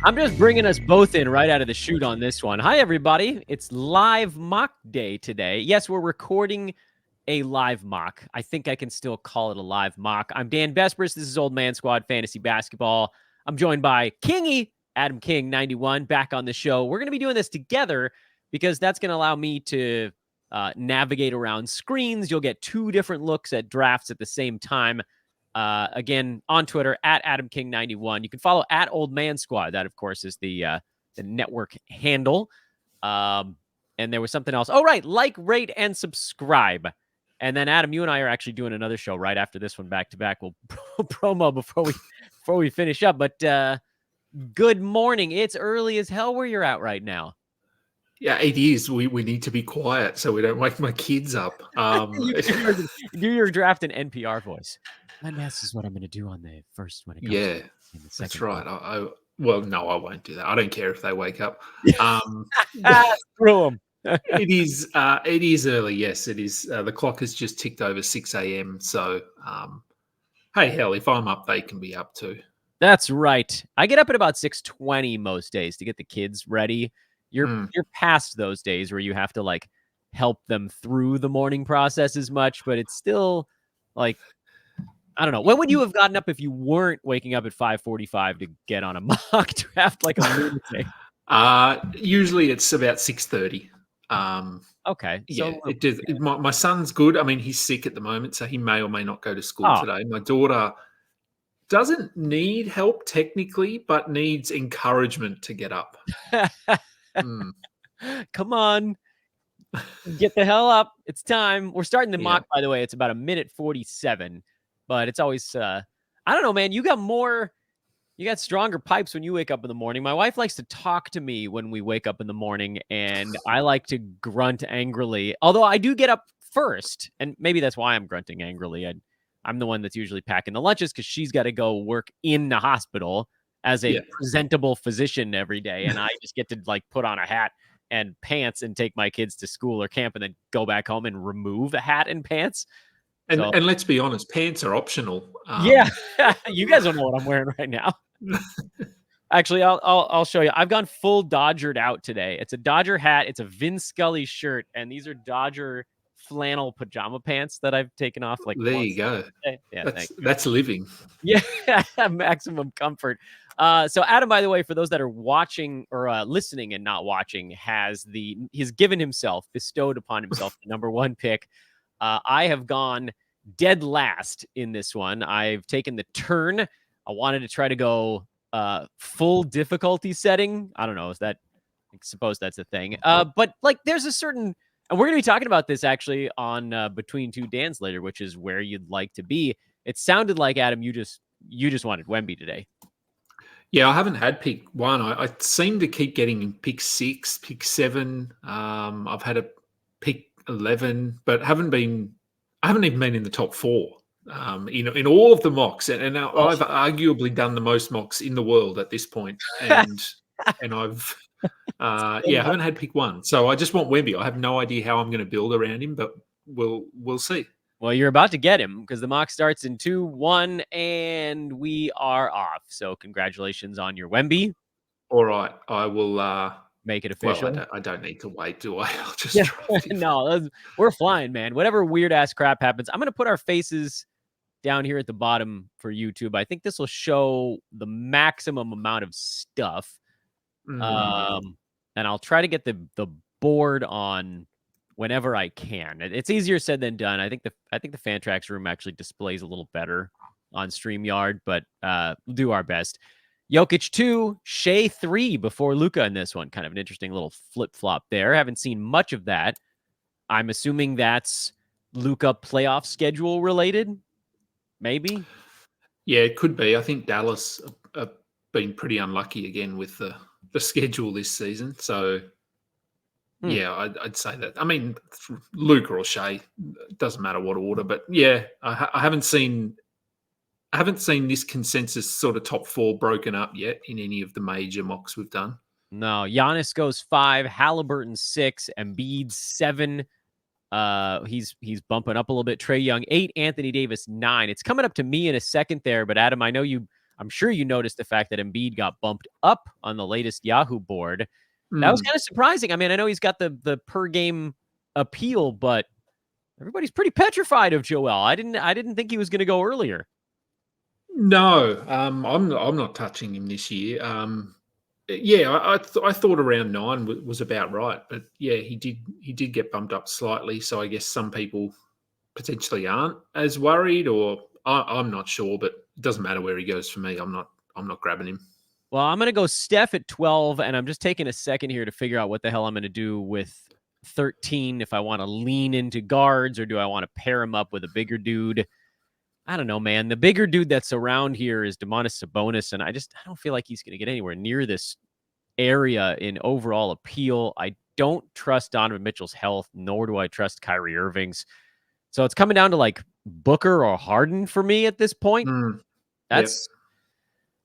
I'm just bringing us both in right out of the chute on this one. Hi, everybody. It's live mock day today. Yes, we're recording a live mock. I think I can still call it a live mock. I'm Dan Vespers. This is Old Man Squad Fantasy Basketball. I'm joined by Kingy, Adam King, 91, back on the show. We're going to be doing this together because that's going to allow me to navigate around screens. You'll get two different looks at drafts at the same time. Again, on Twitter, at AdamKing91. You can follow at Old Man Squad. That, of course, is the network handle. And there was something else. Oh, right. Like, rate, and subscribe. And then, Adam, you and I are actually doing another show right after this one back to back. We'll promo before we finish up. But good morning. It's early as hell where you're at right now. Yeah, it is. We need to be quiet so we don't wake my kids up. Do your draft in NPR voice. And this is what I'm going to do on the first one. Yeah, in the second that's right. Well, no, I won't do that. I don't care if they wake up. Screw them. It is early. Yes, it is. The clock has just ticked over 6 a.m. So, hey, hell, if I'm up, they can be up too. That's right. I get up at about 6:20 most days to get the kids ready. You're past those days where you have to like help them through the morning process as much, but it's still like, I don't know. When would you have gotten up if you weren't waking up at 5:45 to get on a mock draft like a lunatic? Usually it's about 6:30. Okay. Yeah, it does. My son's good. I mean, he's sick at the moment, so he may or may not go to school today. My daughter doesn't need help technically, but needs encouragement to get up. Come on. Get the hell up. It's time. We're starting the mock, by the way. It's about 1:47, but it's always, I don't know, man. You got stronger pipes when you wake up in the morning. My wife likes to talk to me when we wake up in the morning, and I like to grunt angrily. Although I do get up first, and maybe that's why I'm grunting angrily. I'm the one that's usually packing the lunches because she's got to go work in the hospital as a presentable physician every day, and I just get to like put on a hat and pants and take my kids to school or camp and then go back home and remove a hat and pants. And let's be honest, pants are optional. Yeah, you guys don't know what I'm wearing right now. Actually, I'll show you. I've gone full Dodgered out today. It's a Dodger hat. It's a Vin Scully shirt, and these are Dodger flannel pajama pants that I've taken off. Like there you go. Yeah, that's living. Yeah, maximum comfort. So Adam, by the way, for those that are watching or listening and not watching, he's given himself, bestowed upon himself the number one pick. I have gone dead last in this one. I've taken the turn. I wanted to try to go full difficulty setting. I don't know. I suppose that's a thing. But like there's a certain, and we're going to be talking about this actually on Between Two Dans later, which is where you'd like to be. It sounded like, Adam, you just wanted Wemby today. Yeah, I haven't had pick one. I seem to keep getting pick 6, pick 7. I've had a pick 11, but I haven't even been in the top 4. In all of the mocks, and I've arguably done the most mocks in the world at this point, and I've I haven't had pick 1. So I just want Wemby. I have no idea how I'm going to build around him, but we'll see. Well, you're about to get him because the mock starts in 2, 1, and we are off. So congratulations on your Wemby. All right, I will make it official. Well, I don't need to wait, do I? I'll just draft him. No, we're flying, man. Whatever weird ass crap happens, I'm going to put our faces down here at the bottom for YouTube. I think this will show the maximum amount of stuff. And I'll try to get the board on whenever I can. It's easier said than done. I think the Fantrax room actually displays a little better on StreamYard, but we'll do our best. Jokic 2, Shea 3 before Luka in this one. Kind of an interesting little flip-flop there. Haven't seen much of that. I'm assuming that's Luka playoff schedule related. Maybe. Yeah, it could be. I think Dallas have been pretty unlucky again with the schedule this season. So, yeah, I'd say that. I mean, Luka or Shea, it doesn't matter what order. But, yeah, I haven't seen this consensus sort of top 4 broken up yet in any of the major mocks we've done. No, Giannis goes 5, Halliburton 6, Embiid 7. He's bumping up a little bit. Trae Young 8, Anthony Davis 9. It's coming up to me in a second there, but Adam, I know you I'm sure you noticed the fact that Embiid got bumped up on the latest Yahoo board. That was Mm. kind of surprising. I mean, I know he's got the per game appeal, but everybody's pretty petrified of Joel. I didn't think he was going to go earlier. No, I'm not touching him this year. Yeah, I thought around 9 was about right, but yeah, he did get bumped up slightly. So I guess some people potentially aren't as worried, or I'm not sure, but it doesn't matter where he goes for me. I'm not grabbing him. Well, I'm going to go Steph at 12, and I'm just taking a second here to figure out what the hell I'm going to do with 13, if I want to lean into guards or do I want to pair him up with a bigger dude. I don't know, man. The bigger dude that's around here is Domantas Sabonis, and I don't feel like he's going to get anywhere near this area in overall appeal. I don't trust Donovan Mitchell's health, nor do I trust Kyrie Irving's. So it's coming down to like Booker or Harden for me at this point. Yep. That's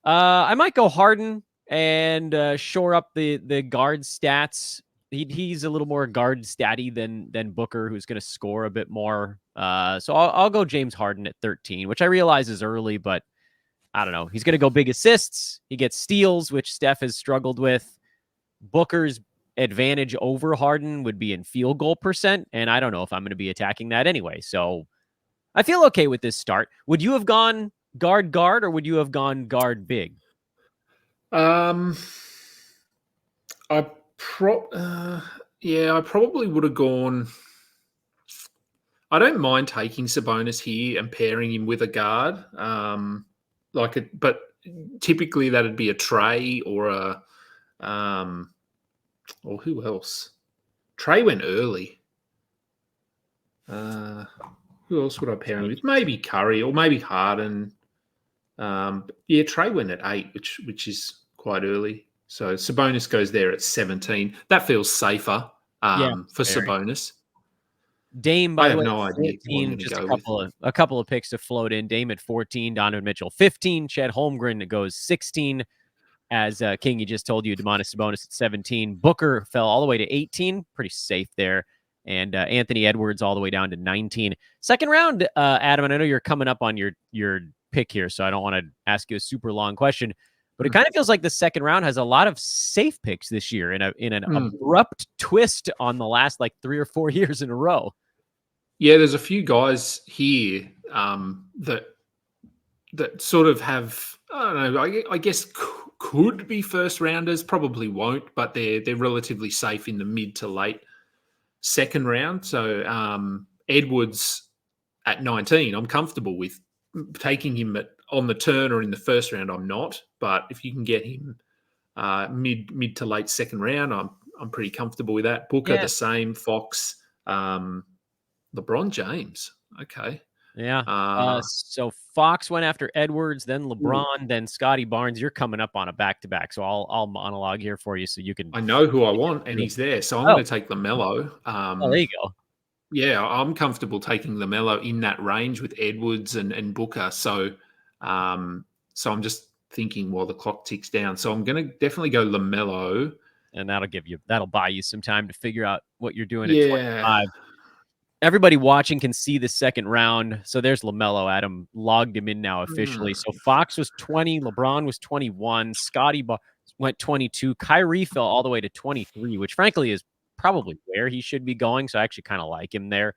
I might go Harden and shore up the guard stats. He's a little more guard statty than Booker, who's going to score a bit more. So I'll go James Harden at 13, which I realize is early, but I don't know. He's going to go big assists. He gets steals, which Steph has struggled with. Booker's advantage over Harden would be in field goal percent, and I don't know if I'm going to be attacking that anyway. So I feel okay with this start. Would you have gone guard, or would you have gone guard big? I probably would have gone. I don't mind taking Sabonis here and pairing him with a guard, but typically that'd be a Trey or a, or who else? Trey went early. Who else would I pair him with? Maybe Curry or maybe Harden. Yeah, Trey went at 8, which is quite early. So Sabonis goes there at 17. That feels safer for very. Sabonis. Dame, by I the have way, no idea what I'm 14, going to just go a couple of picks to float in. Dame at 14, Donovan Mitchell 15, Chet Holmgren goes 16. As King, you just told you, Domantas Sabonis at 17. Booker fell all the way to 18, pretty safe there. And Anthony Edwards all the way down to 19. Second round, Adam, and I know you're coming up on your pick here, so I don't want to ask you a super long question, but it kind of feels like the second round has a lot of safe picks this year in an abrupt twist on the last like 3 or 4 years in a row. Yeah, there's a few guys here that sort of have, I don't know, I guess could be first rounders, probably won't, but they're relatively safe in the mid to late second round. So Edwards at 19, I'm comfortable with taking him on the turn or in the first round. I'm not, but if you can get him mid to late second round, I'm pretty comfortable with that. Booker the same, Fox, LeBron James. Okay. Yeah. So Fox went after Edwards, then LeBron, then Scotty Barnes. You're coming up on a back-to-back, so I'll monologue here for you so you can. I know who I want, and he's there. So I'm going to take LaMelo. There you go. Yeah, I'm comfortable taking LaMelo in that range with Edwards and Booker. So I'm just thinking while the clock ticks down. So I'm going to definitely go LaMelo. And that'll buy you some time to figure out what you're doing at 25. Everybody watching can see the second round. So there's LaMelo. Adam logged him in now officially. So Fox was 20. LeBron was 21. Scotty went 22. Kyrie fell all the way to 23, which frankly is probably where he should be going. So I actually kind of like him there.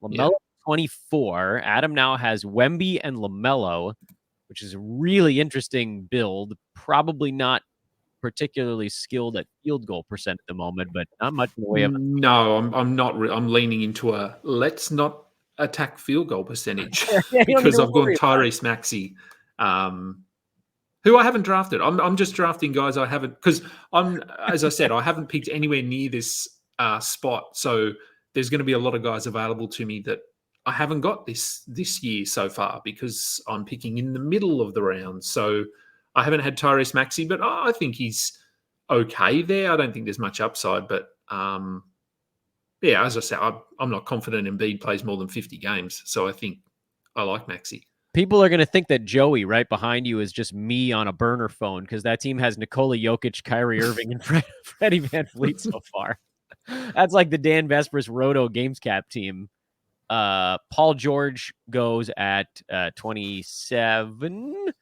LaMelo 24. Adam now has Wemby and LaMelo, which is a really interesting build. Probably not particularly skilled at field goal percent at the moment, but not much in the way of. No, I'm not. I'm leaning into a let's not attack field goal percentage because I've gone Tyrese Maxey, who I haven't drafted. I'm just drafting guys I haven't, because as I said, I haven't picked anywhere near this spot. So there's going to be a lot of guys available to me that I haven't got this year so far because I'm picking in the middle of the round. So I haven't had Tyrese Maxey, but I think he's okay there. I don't think there's much upside, but as I said, I'm not confident Embiid plays more than 50 games. So I think I like Maxey. People are going to think that Joey right behind you is just me on a burner phone because that team has Nikola Jokic, Kyrie Irving, and Freddie Van Fleet so far. That's like the Dan Vespers Roto Games Cap team. Paul George goes at 27.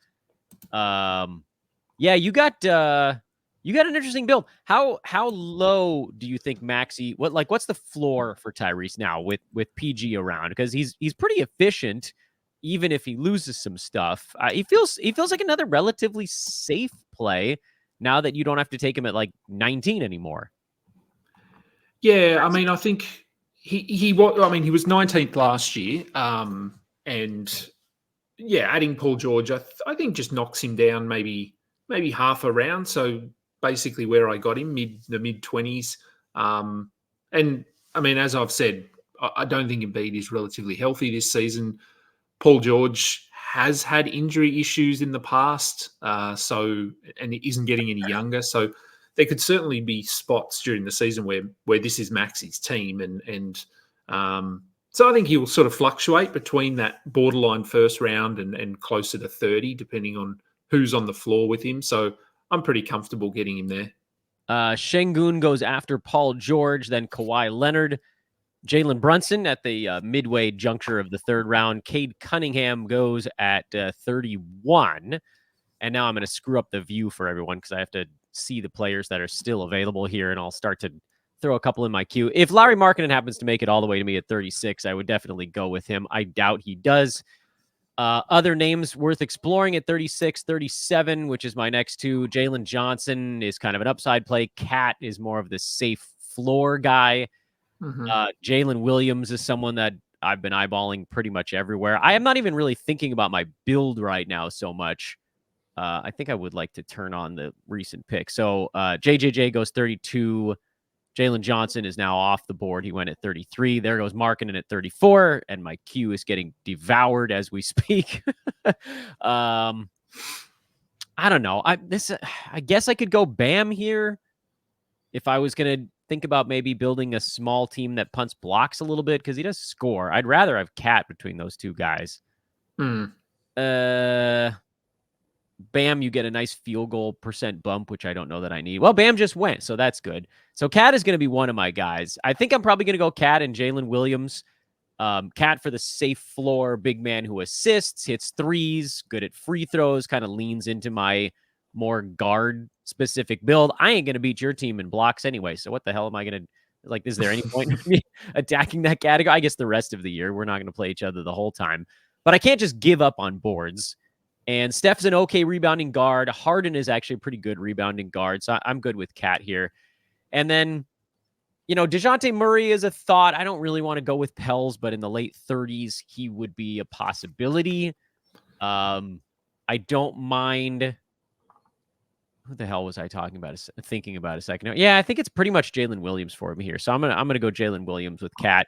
Yeah, you got an interesting build. How low do you think Maxey? What's the floor for Tyrese now with PG around? Because he's pretty efficient, even if he loses some stuff. He feels like another relatively safe play now that you don't have to take him at like 19 anymore. Yeah, I mean, I think he was. I mean, he was 19th last year, and yeah, adding Paul George, I think just knocks him down maybe half a round. So basically, where I got him, the mid 20s. And I mean, as I've said, I don't think Embiid is relatively healthy this season. Paul George has had injury issues in the past, and he isn't getting any younger. So there could certainly be spots during the season where this is Maxey's team, and so I think he will sort of fluctuate between that borderline first round and closer to 30, depending on who's on the floor with him. So I'm pretty comfortable getting him there. Şengün goes after Paul George, then Kawhi Leonard, Jalen Brunson at the midway juncture of the third round. Cade Cunningham goes at 31. And now I'm going to screw up the view for everyone because I have to see the players that are still available here, and I'll start to throw a couple in my queue. If Larry Markkinen happens to make it all the way to me at 36, I would definitely go with him. I doubt he does. Other names worth exploring at 36, 37, which is my next two. Jalen Johnson is kind of an upside play. Cat is more of the safe floor guy. Jalen Williams is someone that I've been eyeballing pretty much everywhere. I am not even really thinking about my build right now so much. I think I would like to turn on the recent pick. So JJJ goes 32. Jalen Johnson is now off the board. He went at 33. There goes Markkinen at 34. And my queue is getting devoured as we speak. I don't know. I guess I could go Bam here if I was going to think about maybe building a small team that punts blocks a little bit because he does score. I'd rather have Cat between those two guys. Bam, you get a nice field goal percent bump, which I don't know that I need. Well, Bam just went, so that's good. So Cat is going to be one of my guys. I think I'm probably going to go Cat and Jalen Williams. Cat for the safe floor, big man who assists, hits threes, good at free throws, kind of leans into my more guard specific build. I ain't going to beat your team in blocks anyway. So what the hell am I going to like? Is there any point in me attacking that category? I guess the rest of the year, we're not going to play each other the whole time, but I can't just give up on boards. And Steph's an okay rebounding guard. Harden is actually a pretty good rebounding guard. So I'm good with Cat here. And then, DeJounte Murray is a thought. I don't really want to go with Pels, but in the late 30s, he would be a possibility. I don't mind. Who the hell was I thinking about a second ago? Yeah, I think it's pretty much Jalen Williams for me here. So I'm gonna go Jalen Williams with Cat,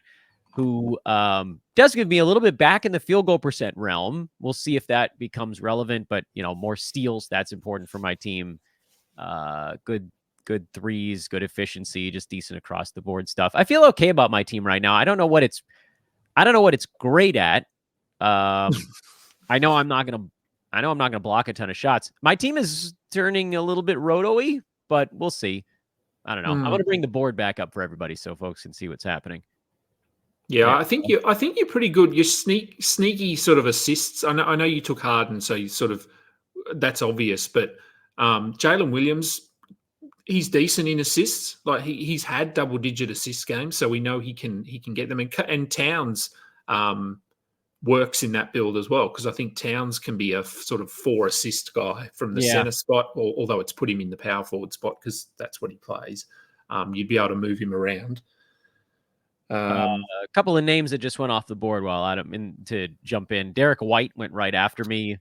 who does give me a little bit back in the field goal percent realm. We'll see if that becomes relevant, but more steals, that's important for my team. Good threes, good efficiency, just decent across the board stuff. I feel okay about my team right now. I don't know what it's great at. I know I'm not gonna block a ton of shots. My team is turning a little bit roto-y, but we'll see. I don't know. I'm gonna bring the board back up for everybody so folks can see what's happening. Yeah, I think you're pretty good. Your sneaky sort of assists. I know you took Harden, so you sort of that's obvious. But Jalen Williams, he's decent in assists. Like he's had double-digit assist games, so we know he can get them. And Towns works in that build as well because I think Towns can be a sort of 4 assist guy from the center spot, although it's put him in the power forward spot because that's what he plays. You'd be able to move him around. A couple of names that just went off the board while to jump in. Derek White went right after me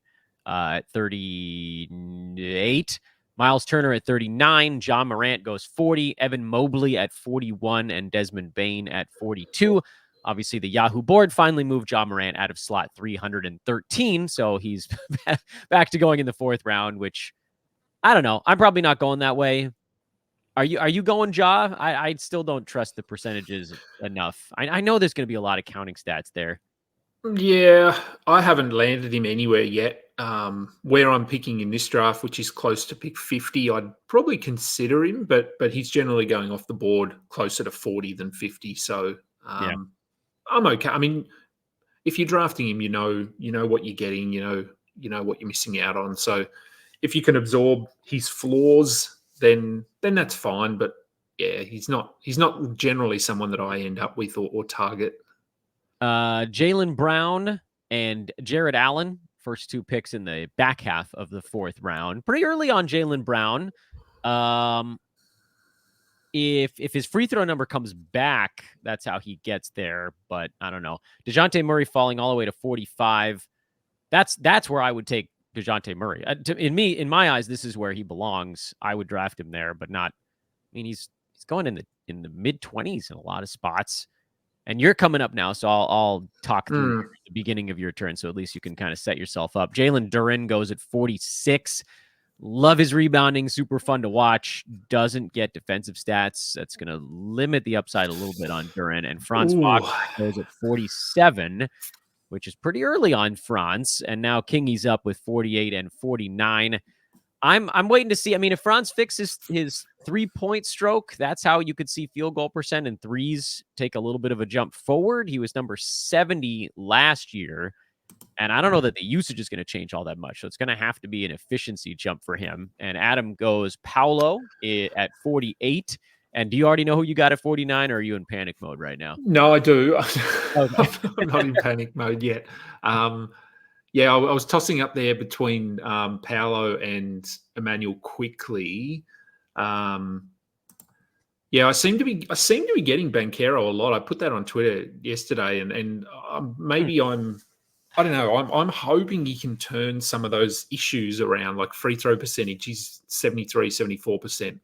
at 38. Miles Turner at 39. John Morant goes 40. Evan Mobley at 41. And Desmond Bane at 42. Obviously, the Yahoo board finally moved John Morant out of slot 313. So he's back to going in the 4th round, which I don't know. I'm probably not going that way. Are you going Ja? I still don't trust the percentages enough. I know there's going to be a lot of counting stats there. Yeah, I haven't landed him anywhere yet. Where I'm picking in this draft, which is close to pick 50, I'd probably consider him, but he's generally going off the board closer to 40 than 50. So I'm okay. I mean, if you're drafting him, you know what you're getting, you know what you're missing out on. So if you can absorb his flaws, then that's fine. But yeah, he's not generally someone that I end up with or target. Jaylen Brown and Jared Allen, first two picks in the back half of the fourth round. Pretty early on Jaylen Brown. If his free throw number comes back, that's how he gets there. But I don't know. DeJounte Murray falling all the way to 45. That's where I would take DeJounte Murray. In my eyes, this is where he belongs. I would draft him there, but not. I mean, he's going in the mid-20s in a lot of spots. And you're coming up now, so I'll talk through the beginning of your turn, so at least you can kind of set yourself up. Jalen Duren goes at 46. Love his rebounding, super fun to watch. Doesn't get defensive stats. That's going to limit the upside a little bit on Duren. And Franz Wagner goes at 47, which is pretty early on Franz. And now Kingy's up with 48 and 49. I'm waiting to see. I mean, if Franz fixes his 3-point stroke, that's how you could see field goal percent and threes take a little bit of a jump forward. He was number 70 last year, and I don't know that the usage is going to change all that much. So it's going to have to be an efficiency jump for him. And Adam goes Paolo at 48. And do you already know who you got at 49, or are you in panic mode right now? No, I do. Okay. I'm not in panic mode yet. Yeah, I was tossing up there between Paolo and Emmanuel quickly. Yeah, I seem to be getting Banchero a lot. I put that on Twitter yesterday, and maybe I don't know. I'm hoping he can turn some of those issues around, like free throw percentage. He's 73, 74%.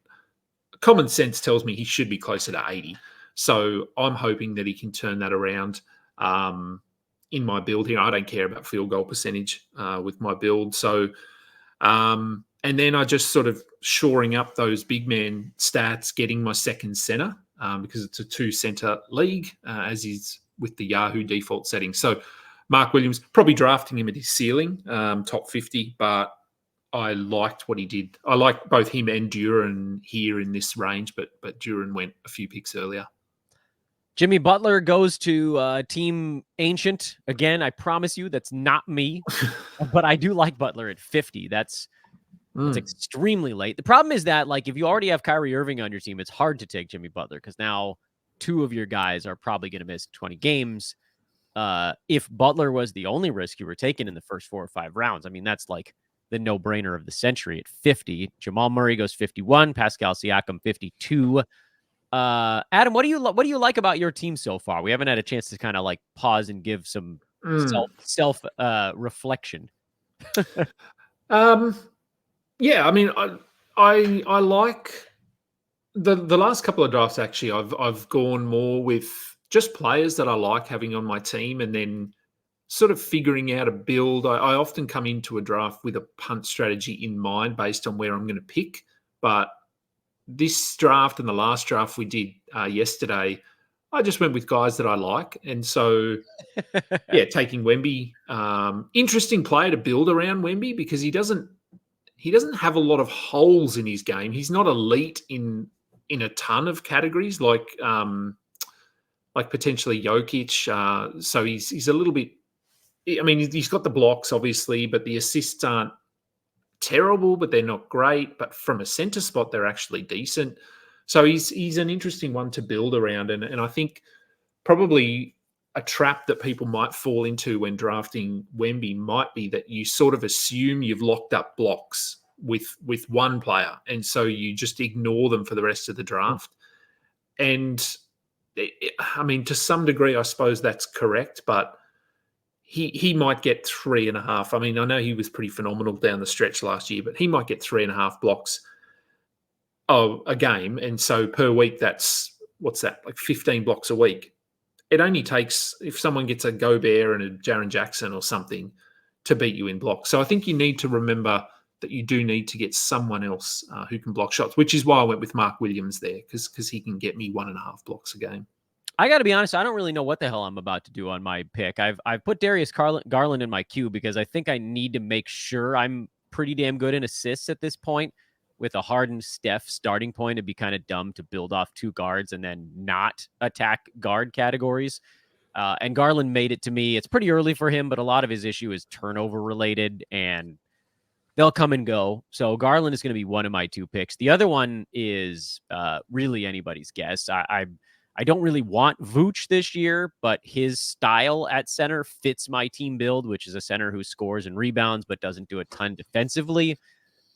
Common sense tells me he should be closer to 80. So I'm hoping that he can turn that around. In my build here, I don't care about field goal percentage with my build. So, and then I just sort of shoring up those big man stats, getting my second center because it's a 2-center league, as is with the Yahoo default setting. So, Mark Williams, probably drafting him at his ceiling, top 50, but I liked what he did. I like both him and Duren here in this range, but Duren went a few picks earlier. Jimmy Butler goes to Team Ancient. Again, I promise you that's not me, but I do like Butler at 50. That's extremely late. The problem is that, like, if you already have Kyrie Irving on your team, it's hard to take Jimmy Butler because now two of your guys are probably going to miss 20 games. If Butler was the only risk you were taking in the first 4 or 5 rounds, I mean, that's like the no-brainer of the century at 50. Jamal Murray goes 51. Pascal Siakam 52. Adam, what do you like about your team so far? We haven't had a chance to kind of like pause and give some self reflection. Yeah, I mean, I like the last couple of drafts. Actually, I've gone more with just players that I like having on my team, and then sort of figuring out a build. I often come into a draft with a punt strategy in mind based on where I'm going to pick, but this draft and the last draft we did yesterday, I just went with guys that I like. And so, yeah, taking Wemby, interesting player to build around Wemby because he doesn't have a lot of holes in his game. He's not elite in a ton of categories like potentially Jokic. So he's a little bit, I mean, he's got the blocks obviously, but the assists aren't terrible, but they're not great. But from a center spot, they're actually decent. So he's an interesting one to build around. And I think probably a trap that people might fall into when drafting Wemby might be that you sort of assume you've locked up blocks with one player. And so you just ignore them for the rest of the draft. And I mean, to some degree, I suppose that's correct, but he might get 3.5. I mean, I know he was pretty phenomenal down the stretch last year, but he might get 3.5 blocks a game. And so per week, that's, what's that, like 15 blocks a week. It only takes, if someone gets a Gobert and a Jaren Jackson or something, to beat you in blocks. So I think you need to remember that you do need to get someone else who can block shots, which is why I went with Mark Williams there, because he can get me 1.5 blocks a game. I got to be honest, I don't really know what the hell I'm about to do on my pick. I've put Darius Garland in my queue because I think I need to make sure I'm pretty damn good in assists at this point. With a Harden Steph starting point, it'd be kind of dumb to build off 2 guards and then not attack guard categories. And Garland made it to me. It's pretty early for him, but a lot of his issue is turnover related. And they'll come and go. So Garland is going to be one of my 2 picks. The other one is really anybody's guess. I don't really want Vooch this year, but his style at center fits my team build, which is a center who scores and rebounds but doesn't do a ton defensively.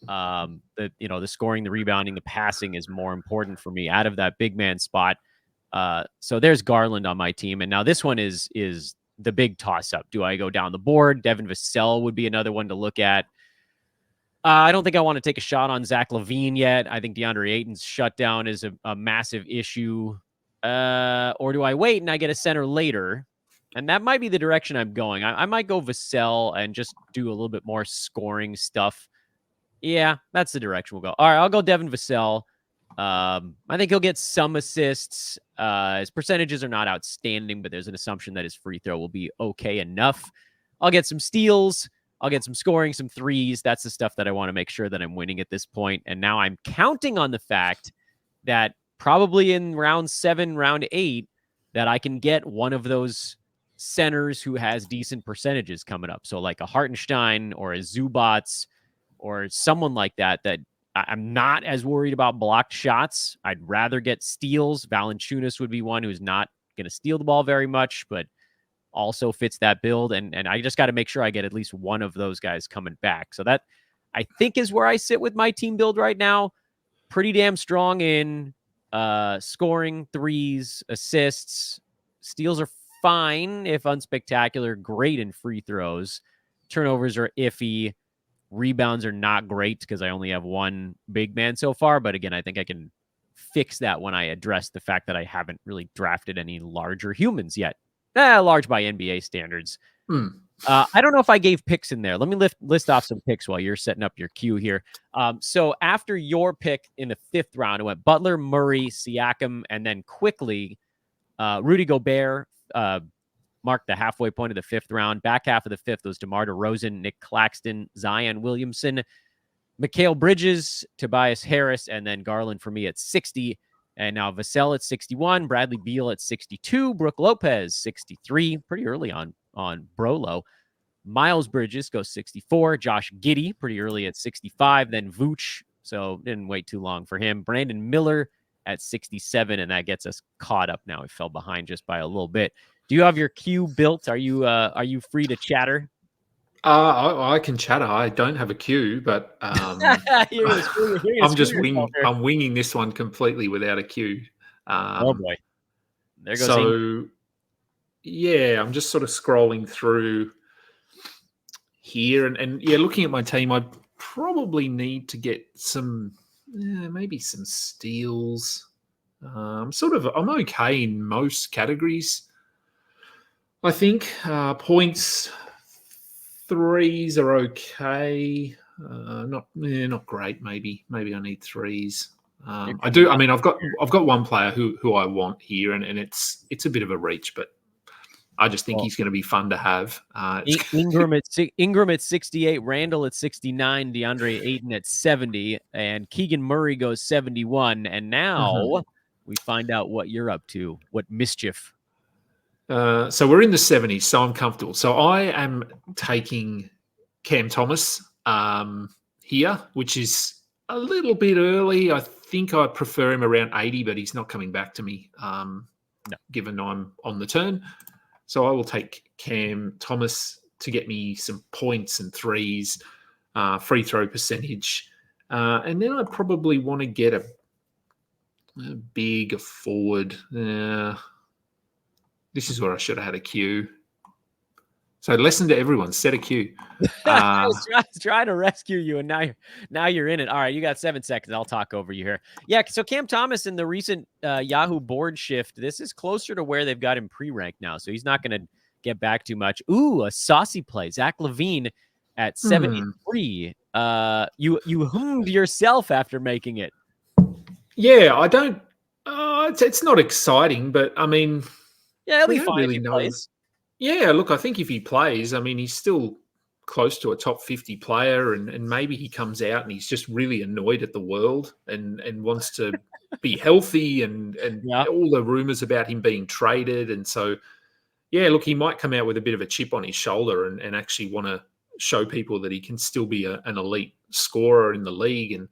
The scoring, the rebounding, the passing is more important for me out of that big man spot. So there's Garland on my team, and now this one is the big toss up. Do I go down the board? Devin Vassell would be another one to look at. I don't think I want to take a shot on Zach LaVine yet. I think DeAndre Ayton's shutdown is a massive issue. Or do I wait and I get a center later? And that might be the direction I'm going. I might go Vassell and just do a little bit more scoring stuff. Yeah, that's the direction we'll go. All right, I'll go Devin Vassell. I think he'll get some assists. His percentages are not outstanding, but there's an assumption that his free throw will be okay enough. I'll get some steals. I'll get some scoring, some threes. That's the stuff that I want to make sure that I'm winning at this point. And now I'm counting on the fact that probably in round 7, round 8, that I can get one of those centers who has decent percentages coming up. So like a Hartenstein or a Zubats or someone like that I'm not as worried about blocked shots. I'd rather get steals. Valanciunas would be one who's not going to steal the ball very much, but also fits that build. And I just got to make sure I get at least one of those guys coming back. So that, I think, is where I sit with my team build right now. Pretty damn strong in scoring, threes, assists. Steals are fine, if unspectacular. Great in free throws. Turnovers are iffy. Rebounds are not great because I only have one big man so far. But again, I think I can fix that when I address the fact that I haven't really drafted any larger humans yet. Large by NBA standards. I don't know if I gave picks in there. Let me list off some picks while you're setting up your queue here. So after your pick in the 5th round, it went Butler, Murray, Siakam, and then quickly Rudy Gobert marked the halfway point of the 5th round. Back half of the 5th was DeMar DeRozan, Nick Claxton, Zion Williamson, Mikal Bridges, Tobias Harris, and then Garland for me at 60. And now Vassell at 61, Bradley Beal at 62, Brooke Lopez 63, pretty early on Brolo. Miles Bridges goes 64, Josh Giddey pretty early at 65, then Vooch, so didn't wait too long for him. Brandon Miller at 67, and that gets us caught up now. We fell behind just by a little bit. Do you have your queue built? Are you free to chatter? I can chatter. I don't have a queue, but I'm winging this one completely without a queue. Oh boy, there goes. So yeah, I'm just sort of scrolling through here, and yeah, looking at my team, I probably need to get some, maybe some steals. I'm okay in most categories. I think points. Threes are okay. Not great. Maybe I need threes. I do. I mean, I've got one player who I want here, and it's a bit of a reach, but I just think he's going to be fun to have. Ingram at 68, Randall at 69, DeAndre Ayton at 70, and Keegan Murray goes 71. And now we find out what you're up to. What mischief? So we're in the 70s, so I'm comfortable. So I am taking Cam Thomas here, which is a little bit early. I think I prefer him around 80, but he's not coming back to me, given I'm on the turn. So I will take Cam Thomas to get me some points and threes, free throw percentage. And then I probably want to get a big forward. This is where I should have had a queue. So lesson to everyone: set a queue. I was trying to rescue you, and now you're in it. All right, you got 7 seconds. I'll talk over you here. Yeah, so Cam Thomas in the recent Yahoo board shift, this is closer to where they've got him pre-ranked now, so he's not going to get back too much. Ooh, a saucy play. Zach LaVine at 73. You hummed yourself after making it. Yeah, I don't. It's not exciting, but I mean. Yeah, it'll be fine if he plays. Yeah, look, I think if he plays, I mean, he's still close to a top 50 player, and maybe he comes out and he's just really annoyed at the world and wants to be healthy and all the rumors about him being traded. And so, yeah, look, he might come out with a bit of a chip on his shoulder and actually want to show people that he can still be an elite scorer in the league. And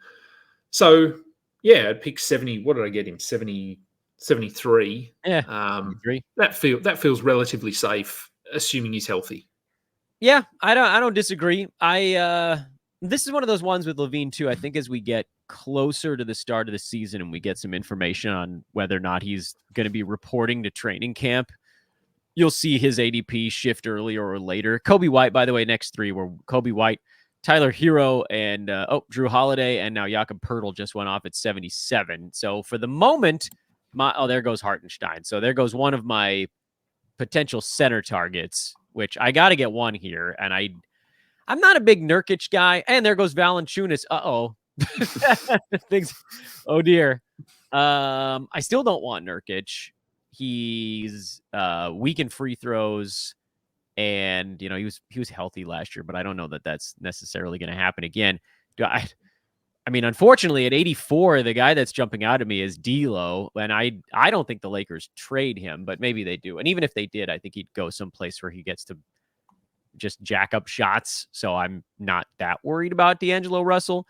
so, yeah, at pick 70, what did I get him? 73. Yeah, Um, 3. that feels relatively safe, assuming he's healthy. Yeah, I don't disagree. This is one of those ones with Levine too. I think as we get closer to the start of the season and we get some information on whether or not he's going to be reporting to training camp, you'll see his ADP shift earlier or later. Kobe White, by the way, next 3 were Kobe White, Tyler Hero, and Drew Holiday, and now Jakob Poeltl just went off at 77. So for the moment, there goes Hartenstein. So there goes one of my potential center targets, which I got to get one here, and I'm not a big Nurkic guy. And there goes Valanciunas. Things. Oh dear. I still don't want Nurkic. He's weak in free throws, and he was healthy last year, but I don't know that that's necessarily going to happen again. I mean, unfortunately, at 84, the guy that's jumping out at me is D'Lo, and I don't think the Lakers trade him, but maybe they do. And even if they did, I think he'd go someplace where he gets to just jack up shots. So I'm not that worried about D'Angelo Russell.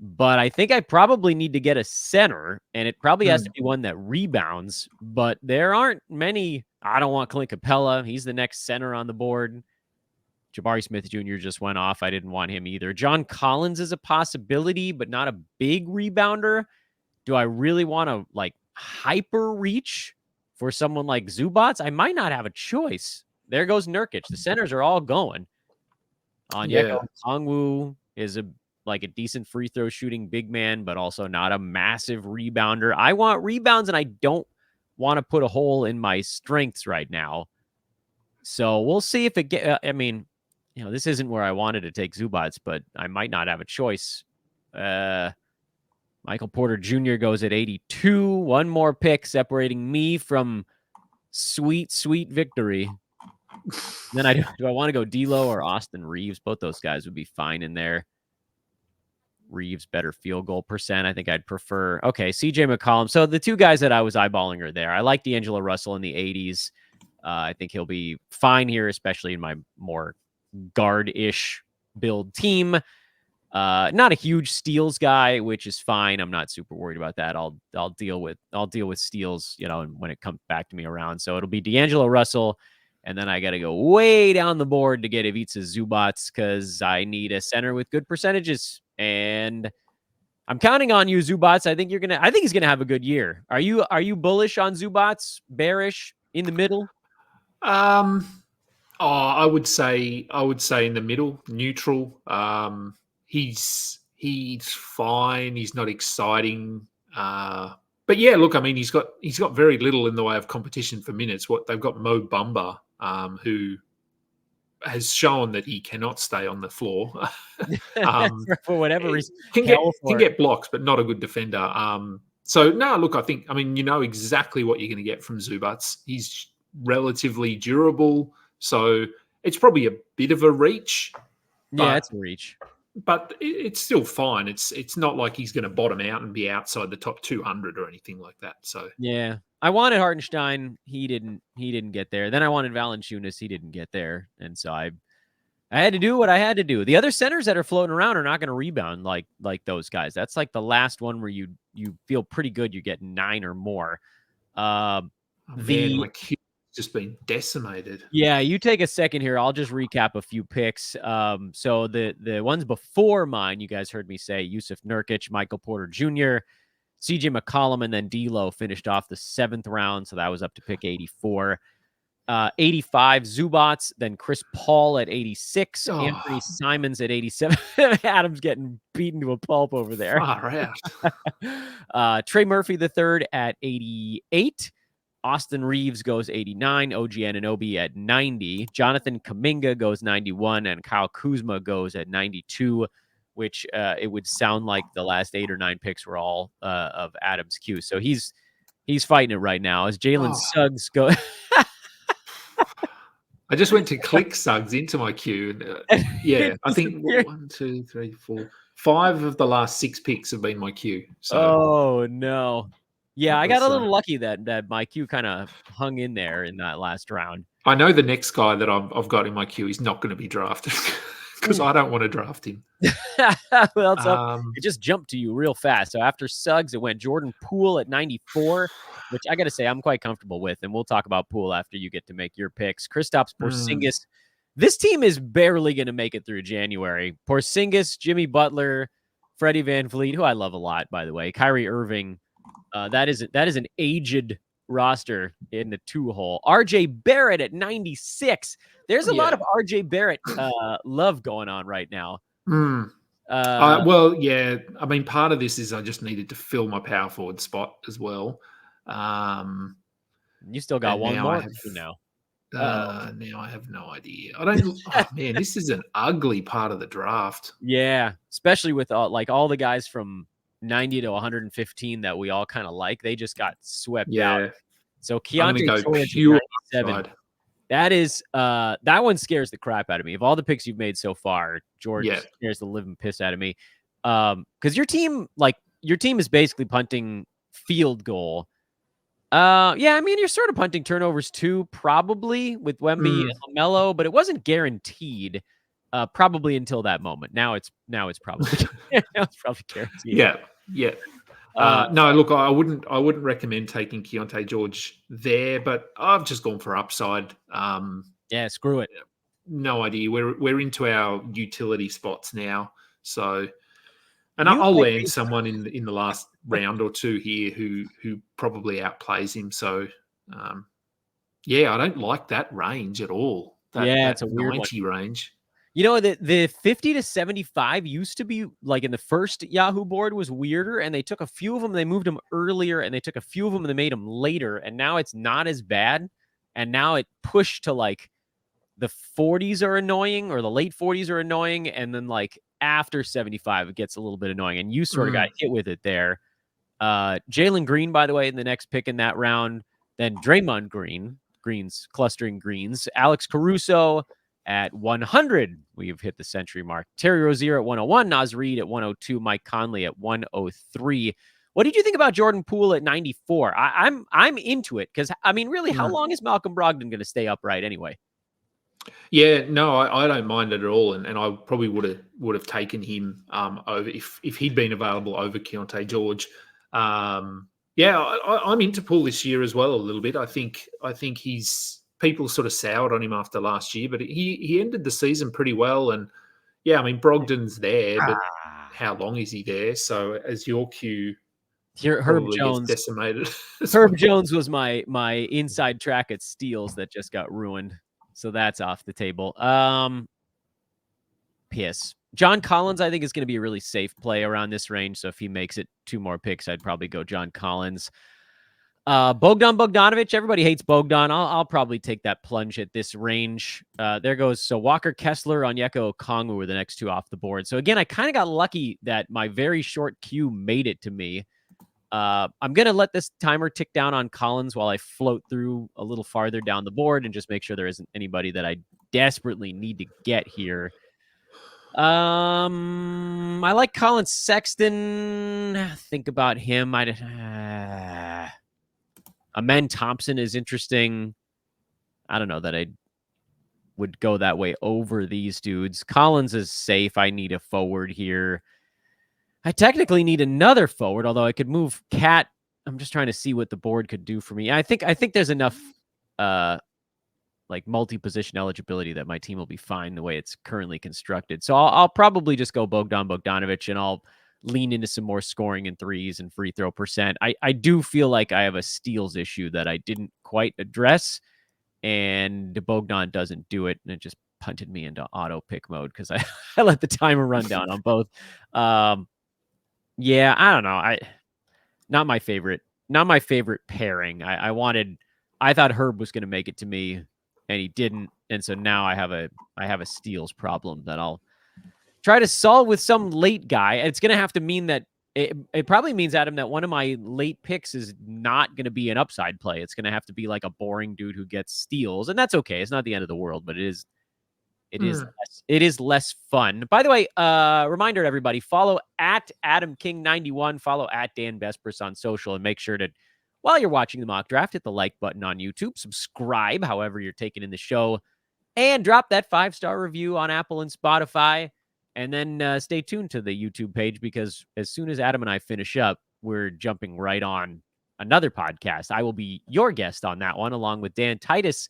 But I think I probably need to get a center, and it probably has to be one that rebounds. But there aren't many. I don't want Clint Capella. He's the next center on the board. Jabari Smith Jr. just went off. I didn't want him either. John Collins is a possibility, but not a big rebounder. Do I really want to hyper reach for someone like Zubats? I might not have a choice. There goes Nurkic. The centers are all going. Onyeka Okongwu is a decent free throw shooting big man, but also not a massive rebounder. I want rebounds, and I don't want to put a hole in my strengths right now. So we'll see if it this isn't where I wanted to take Zubats, but I might not have a choice. Michael Porter Jr. goes at 82. One more pick separating me from sweet, sweet victory. Then do I want to go D'Lo or Austin Reeves? Both those guys would be fine in there. Reeves better field goal percent. I think I'd prefer. Okay, CJ McCollum. So the 2 guys that I was eyeballing are there. I like D'Angelo Russell in the 80s. I think he'll be fine here, especially in my more guard-ish build team. Not a huge steals guy, which is fine. I'm not super worried about that. I'll deal with steals, when it comes back to me around. So it'll be D'Angelo Russell, and then I got to go way down the board to get Ivica Zubats because I need a center with good percentages. And I'm counting on you, Zubats. I think he's gonna have a good year. Are you bullish on Zubats? Bearish? In the middle? I would say in the middle, neutral. He's fine. He's not exciting. But yeah, look, I mean, he's got very little in the way of competition for minutes. What they've got Mo Bamba, who has shown that he cannot stay on the floor. For whatever reason. Can get blocks, but not a good defender. So no, look, I mean, exactly what you're going to get from Zubats. He's relatively durable. So it's probably a bit of a reach. Yeah, it's a reach. But it's still fine. It's not like he's going to bottom out and be outside the top 200 or anything like that. So yeah, I wanted Hartenstein. He didn't get there. Then I wanted Valanciunas. He didn't get there. And so I had to do what I had to do. The other centers that are floating around are not going to rebound like those guys. That's like the last one where you feel pretty good. You get 9 or more. my queue just been decimated. Yeah, you take a second here. I'll just recap a few picks. So the ones before mine, you guys heard me say Yusuf Nurkic, Michael Porter Jr., CJ McCollum, and then D'Lo finished off the 7th round. So that was up to pick 84. 85, Zubats, then Chris Paul at 86, Anthony Simons at 87. Adam's getting beaten to a pulp over there. Far out. Trey Murphy III at 88. Austin Reeves goes 89, OG Anunoby at 90, Jonathan Kuminga goes 91, and Kyle Kuzma goes at 92, which it would sound like the last 8 or 9 picks were all of Adam's queue. So he's fighting it right now as Jalen Suggs go. I just went to click Suggs into my queue. And, I think 1, 2, 3, 4, 5 of the last 6 picks have been my queue. So. Oh, no. Yeah, I got a little lucky that my queue kind of hung in there in that last round. I know the next guy that I've got in my queue is not going to be drafted because I don't want to draft him. Well, it just jumped to you real fast. So after Suggs, it went Jordan Poole at 94, which I got to say I'm quite comfortable with. And we'll talk about Poole after you get to make your picks. Kristaps Porzingis. This team is barely going to make it through January. Porzingis, Jimmy Butler, Freddie VanVleet, who I love a lot, by the way, Kyrie Irving. That is an aged roster in the 2-hole. RJ Barrett at 96. There's a lot of RJ Barrett love going on right now. Well, yeah. I mean, part of this is I just needed to fill my power forward spot as well. You still got one more now. Now I have no idea. I don't. Oh man, this is an ugly part of the draft. Yeah, especially with all the guys from 90 to 115 that we all kind of like. They just got swept out. So Keontae George at 97. That is that one scares the crap out of me. Of all the picks you've made so far, George scares the living piss out of me. Because your team is basically punting field goal. Yeah, I mean, you're sort of punting turnovers too, probably with Wemby and LaMelo, but it wasn't guaranteed. Probably until that moment. Now it's probably guaranteed. Yeah. No, look, I wouldn't recommend taking Keontae George there, but I've just gone for upside. Yeah, screw it. No idea. We're into our utility spots now, so. And I'll land someone in the last round or two here who probably outplays him. So, I don't like that range at all. It's a weird 90 range. You know, the 50 to 75 used to be like in the first Yahoo board was weirder, and they took a few of them, they moved them earlier, and they took a few of them and they made them later, and now it's not as bad. And now it pushed to like the 40s are annoying, or the late 40s are annoying, and then like after 75 it gets a little bit annoying, and you sort of got hit with it there. Jalen Green, by the way, in the next pick in that round, then Draymond Green's clustering greens, Alex Caruso at 100. We've hit the century mark. Terry Rozier at 101, Naz Reid at 102, Mike Conley at 103. What did you think about Jordan Poole at 94? I'm into it, because I mean, really, how long is Malcolm Brogdon going to stay upright anyway? Yeah, no, I don't mind it at all, and I probably would have taken him over if he'd been available over Keontae George. I'm into Poole this year as well a little bit. I think people sort of soured on him after last year, but he ended the season pretty well. And I mean, Brogdon's there, but how long is he there? So as your cue here, Herb Jones gets decimated. Herb Jones was my inside track at steals that just got ruined. So that's off the table. Piss. John Collins, I think, is going to be a really safe play around this range. So if he makes it 2 more picks, I'd probably go John Collins. Bogdanovich. Everybody hates Bogdan. I'll probably take that plunge at this range. There goes. So Walker Kessler, Onyeka Okongwu were the next 2 off the board. So again, I kind of got lucky that my very short queue made it to me. I'm going to let this timer tick down on Collins while I float through a little farther down the board and just make sure there isn't anybody that I desperately need to get here. I like Colin Sexton. Think about him. Amen Thompson is interesting. I don't know that I would go that way over these dudes. Collins is safe. I need a forward here. I technically need another forward, although I could move Cat. I'm just trying to see what the board could do for me. I think there's enough like multi-position eligibility that my team will be fine the way it's currently constructed. So I'll probably just go Bogdanovich, and I'll lean into some more scoring and threes and free throw percent. I do feel like I have a steals issue that I didn't quite address, and Bogdan doesn't do it, and it just punted me into auto pick mode because I let the timer run down on both. Yeah, I don't know. Not my favorite pairing. I thought Herb was going to make it to me, and he didn't. And so now I have a steals problem that I'll try to solve with some late guy. It's going to have to mean that it probably means, Adam, that one of my late picks is not going to be an upside play. It's going to have to be like a boring dude who gets steals, and that's okay. It's not the end of the world, but it is less fun. By the way, reminder to everybody, follow at AdamKing91, follow at Dan Vespers on social, and make sure to, while you're watching the mock draft, hit the like button on YouTube, subscribe however you're taking in the show. And drop that 5-star review on Apple and Spotify. And then stay tuned to the YouTube page, because as soon as Adam and I finish up, we're jumping right on another podcast. I will be your guest on that one, along with Dan Titus.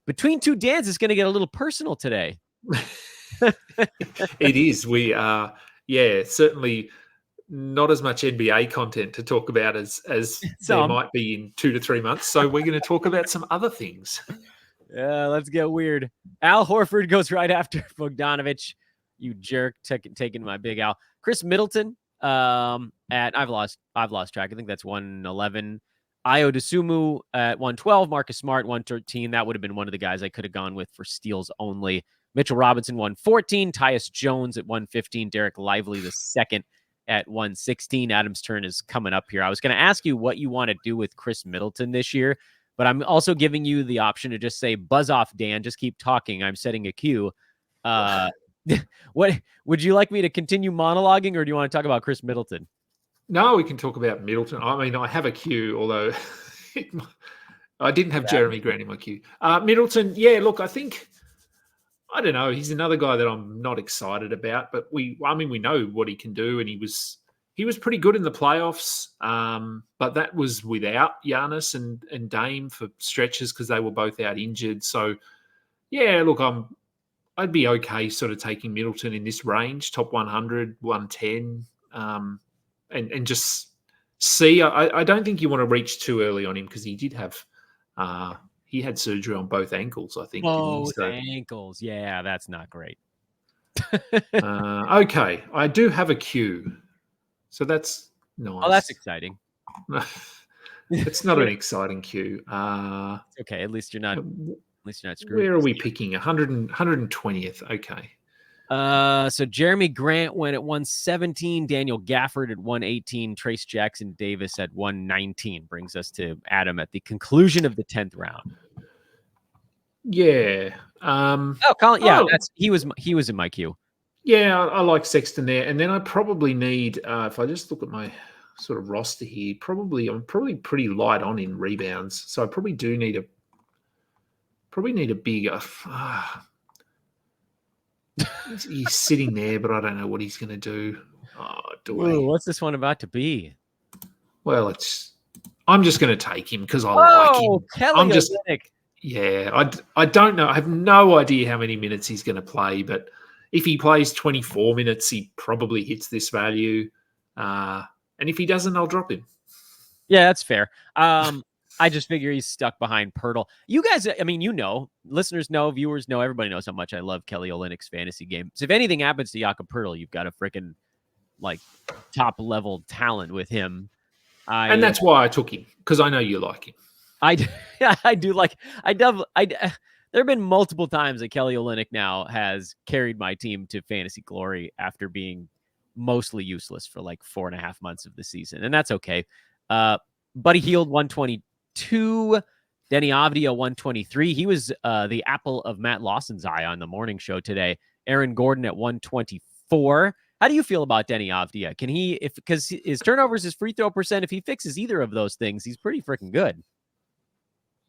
Between two Dans, it's going to get a little personal today. It is. We are, certainly not as much NBA content to talk about as there might be in 2 to 3 months. So we're going to talk about some other things. Yeah, let's get weird. Al Horford goes right after Bogdanovich. You jerk, taking my big Al. Chris Middleton at I've lost track. I think that's 111. Io DeSumo at 112. Marcus Smart 113. That would have been one of the guys I could have gone with for steals only. Mitchell Robinson 114. Tyus Jones at 115. Derek Lively the second at 116. Adam's turn is coming up here. I was going to ask you what you want to do with Chris Middleton this year, but I'm also giving you the option to just say, buzz off, Dan. Just keep talking. I'm setting a cue. What would you like me to continue monologuing, or do you want to talk about Chris Middleton? No, we can talk about Middleton. I mean, I have a queue, although I didn't have Jeremy Grant in my queue. Middleton, look, I don't know. He's another guy that I'm not excited about, but we know what he can do, and he was pretty good in the playoffs. But that was without Giannis and Dame for stretches because they were both out injured. So, look, I'd be okay sort of taking Middleton in this range, top 100, 110, and just see. I don't think you want to reach too early on him because he did have he had surgery on both ankles, I think. Both ankles. Yeah, that's not great. Okay, I do have a queue. So that's nice. Oh, that's exciting. It's not an exciting queue. Okay, at least you're not screwed. Where are we picking? 120th. Okay. So Jeremy Grant went at 117, Daniel Gafford at 118, Trace Jackson Davis at 119. Brings us to Adam at the conclusion of the 10th round. Yeah. Colin. Yeah, he was in my queue. Yeah, I like Sexton there, and then I probably need. If I just look at my sort of roster here, I'm probably pretty light on in rebounds, so I probably do need a bigger. He's sitting there, but I don't know what he's going to do. What's this one about to be? Well, I'm just going to take him because I like him. Kelly Olynyk. Yeah, I don't know. I have no idea how many minutes he's going to play, but if he plays 24 minutes, he probably hits this value. And if he doesn't, I'll drop him. Yeah, that's fair. I just figure he's stuck behind Pirtle. You guys, I mean, listeners know, viewers know, everybody knows how much I love Kelly Olynyk's fantasy game. So if anything happens to Jakob Pirtle, you've got a freaking top level talent with him. And that's why I took him, because I know you like him. I do like. There have been multiple times that Kelly Olynyk now has carried my team to fantasy glory after being mostly useless for 4.5 months of the season, and that's okay. Buddy Hield 122, Denny Avdia 123. He was the apple of Matt Lawson's eye on the morning show today. Aaron Gordon at 124. How do you feel about Denny Avdia? Can he, because his turnovers, his free throw percent, if he fixes either of those things, he's pretty freaking good.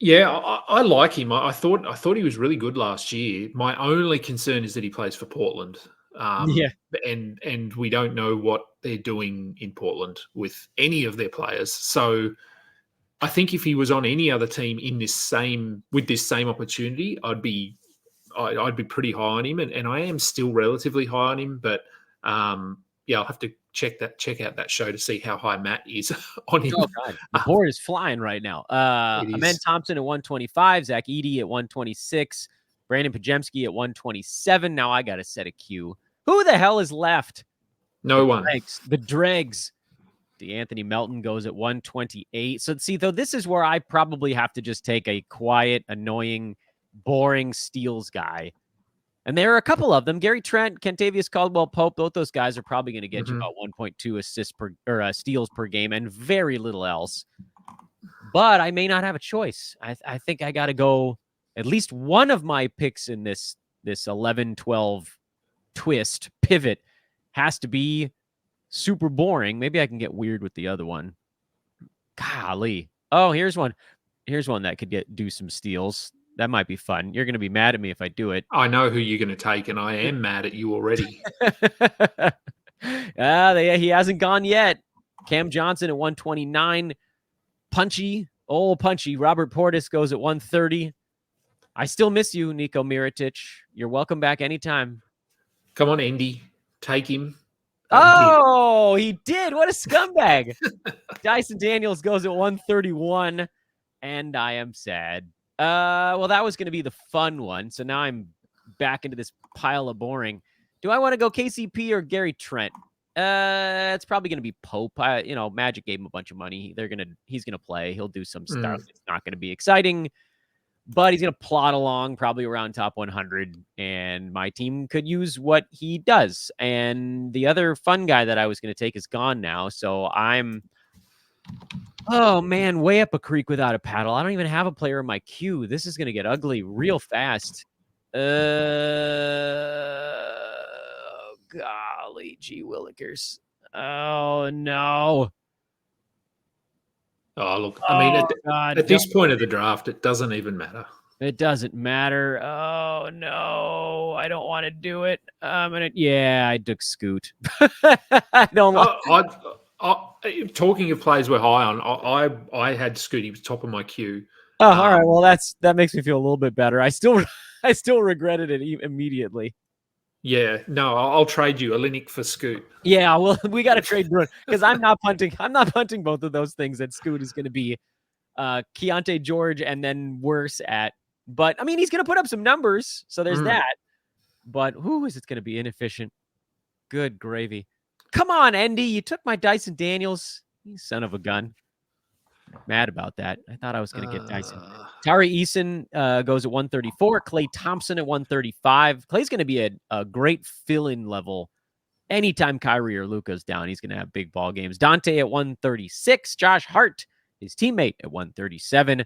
Yeah, I like him. I thought he was really good last year. My only concern is that he plays for Portland. And we don't know what they're doing in Portland with any of their players. So I think if he was on any other team with this same opportunity, I'd be pretty high on him, and I am still relatively high on him. But I'll have to check out that show to see how high Matt is on him. Oh God, the board is flying right now. Amen Thompson at 125, Zach Edey at 126, Brandon Pajemski at 127. Now I got to set a queue. Who the hell is left? No one. The dregs. DeAnthony Melton goes at 128. So see, though, this is where I probably have to just take a quiet, annoying, boring steals guy. And there are a couple of them. Gary Trent, Kentavious Caldwell-Pope, both those guys are probably going to get you about 1.2 assists steals per game and very little else. But I may not have a choice. I think I got to go. At least one of my picks in this 11-12 twist pivot has to be super boring. Maybe I can get weird with the other one. Golly. Oh, here's one that could do some steals. That might be fun. You're going to be mad at me if I do it. I know who you're going to take, and I am mad at you already. He hasn't gone yet. Cam Johnson at 129. Punchy. Robert Portis goes at 130. I still miss you, Nico Mirotic. You're welcome back anytime. Come on, Andy. Take him. Oh, he did. What a scumbag. Dyson Daniels goes at 131, and I am sad. Well, that was going to be the fun one, so now I'm back into this pile of boring. Do I want to go KCP or Gary Trent? It's probably going to be Pope. Magic gave him a bunch of money. He's gonna play. He'll do some stuff. It's not going to be exciting, but he's going to plod along probably around top 100, and my team could use what he does. And the other fun guy that I was going to take is gone now, so I'm, oh man, way up a creek without a paddle. I don't even have a player in my queue. This is going to get ugly real fast. Golly gee willikers. Oh no. Oh, look, I mean, at this point of the draft, it doesn't even matter. It doesn't matter. Oh, no. I don't want to do it. I took Scoot. I don't want talking of players we're high on, I had Scoot. He was top of my queue. Oh, all right. Well, that makes me feel a little bit better. I still regretted it immediately. Yeah, no, I'll trade you Olynyk for Scoot. Yeah, well, we got to trade Bruin because I'm not punting. I'm not punting both of those things that Scoot is going to be Keontae George and then worse at. But, I mean, he's going to put up some numbers, so there's that. But, who is it going to be inefficient? Good gravy. Come on, Andy. You took my Dyson Daniels. You son of a gun. Mad about that. I thought I was going to get Dyson. Tari Eason goes at 134. Klay Thompson at 135. Klay's going to be a great fill-in level. Anytime Kyrie or Luka's down, he's going to have big ball games. Dante at 136. Josh Hart, his teammate, at 137.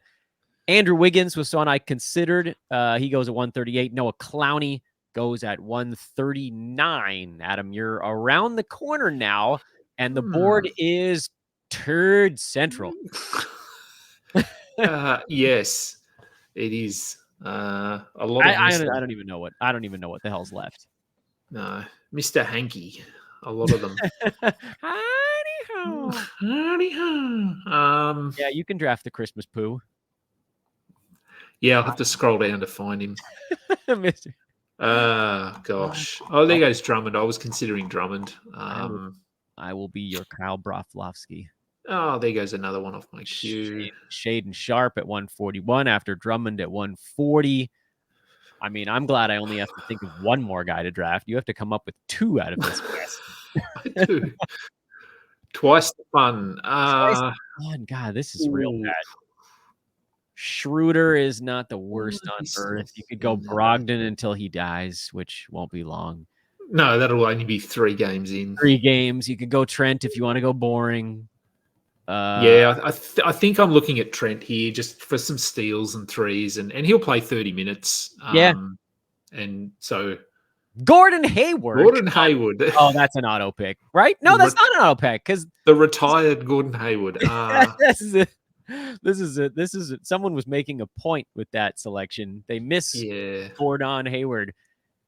Andrew Wiggins was someone I considered. He goes at 138. Noah Clowney goes at 139. Adam, you're around the corner now, and the board is turd central. Yes, it is. A lot. I don't even know what the hell's left. No, Mr. Hanky. A lot of them. Howdy-ho. Howdy-ho. Yeah, you can draft the Christmas poo. Yeah, I'll have to scroll down to find him. Mister. Gosh. Oh, there goes Drummond. I was considering Drummond. I will be your Kyle Broflovsky. Oh, there goes another one off my queue. Shaden Sharp at 141 after Drummond at 140. I mean, I'm glad I only have to think of one more guy to draft. You have to come up with two out of this list. I do. Twice the fun. God, this is real bad. Schroeder is not the worst on earth. You could go Brogdon until he dies, which won't be long. No, that'll only be 3 games in. 3 games. You could go Trent if you want to go boring. I think I'm looking at Trent here just for some steals and threes, and he'll play 30 minutes. And so Gordon Hayward. Oh, that's an auto pick, right? No, that's not an auto pick because the retired Gordon Hayward. This is it. Someone was making a point with that selection. They miss Gordon Hayward.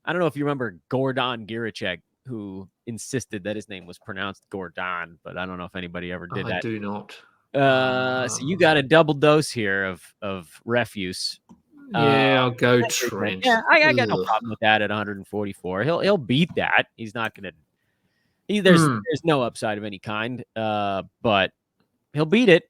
I don't know if you remember Gordon Giricek, who insisted that his name was pronounced Gordon, but I don't know if anybody ever did that. I do not. So you got a double dose here of refuse. Yeah, I'll go Trent. Yeah, I got no problem with that at 144. He'll beat that. He's not gonna. There's no upside of any kind. But he'll beat it.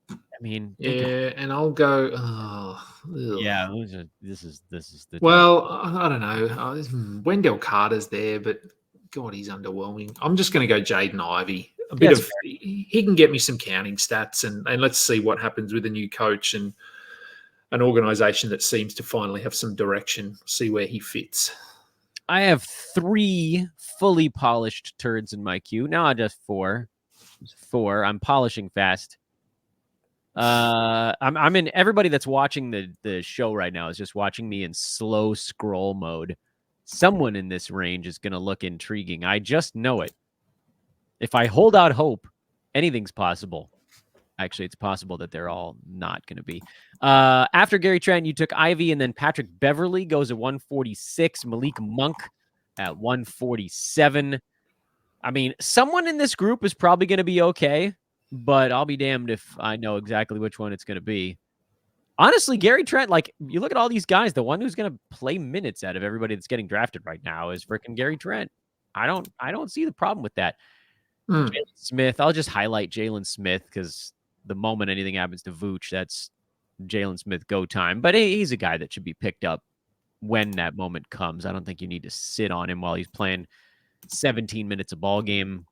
I mean, and I'll go. Yeah, this is the. Well, I don't know. Wendell Carter's there, but God, he's underwhelming. I'm just going to go Jaden Ivey. He can get me some counting stats, and let's see what happens with a new coach and an organization that seems to finally have some direction. See where he fits. I have 3 fully polished turds in my queue. Now I just 4. I'm polishing fast. I'm in. Everybody that's watching the show right now is just watching me in slow scroll mode. Someone in this range is going to look intriguing. I just know it. If I hold out hope, anything's possible. Actually, it's possible that they're all not going to be. After Gary Trent, you took Ivy, and then Patrick Beverly goes at 146. Malik Monk at 147. I mean, someone in this group is probably going to be okay, but I'll be damned if I know exactly which one it's going to be. Honestly, Gary Trent, like, you look at all these guys, the one who's going to play minutes out of everybody that's getting drafted right now is freaking Gary Trent. I don't see the problem with that. Mm. Jalen Smith, I'll just highlight Jalen Smith because the moment anything happens to Vooch, that's Jalen Smith go time. But he's a guy that should be picked up when that moment comes. I don't think you need to sit on him while he's playing 17 minutes a ball game,